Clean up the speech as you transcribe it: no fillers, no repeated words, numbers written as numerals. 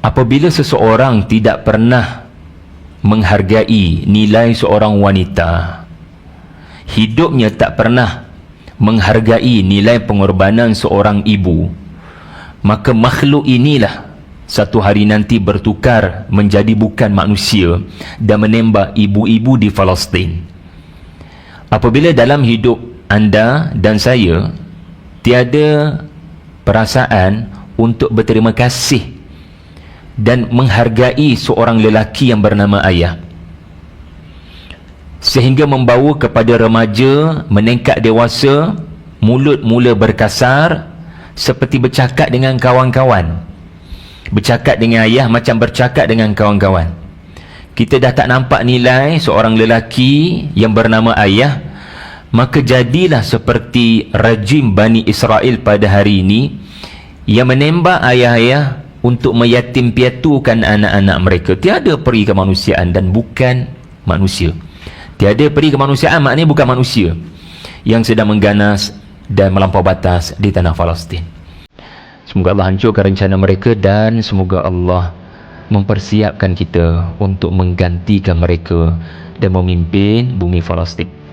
Apabila seseorang tidak pernah menghargai nilai seorang wanita, hidupnya tak pernah menghargai nilai pengorbanan seorang ibu, maka makhluk inilah satu hari nanti bertukar menjadi bukan manusia dan menembak ibu-ibu di Palestin. Apabila dalam hidup anda dan saya tiada perasaan untuk berterima kasih dan menghargai seorang lelaki yang bernama ayah, sehingga membawa kepada remaja meningkat dewasa, mulut mula berkasar, seperti bercakap dengan kawan-kawan, bercakap dengan ayah macam bercakap dengan kawan-kawan. Kita dah tak nampak nilai seorang lelaki yang bernama ayah, maka jadilah seperti rejim Bani Israel pada hari ini yang menembak ayah-ayah untuk meyatim piatukan anak-anak mereka. Tiada peri kemanusiaan dan bukan manusia. Tiada peri kemanusiaan maknanya bukan manusia yang sedang mengganas dan melampau batas di tanah Palestin. Semoga Allah hancurkan rencana mereka dan semoga Allah mempersiapkan kita untuk menggantikan mereka dan memimpin bumi Palestin.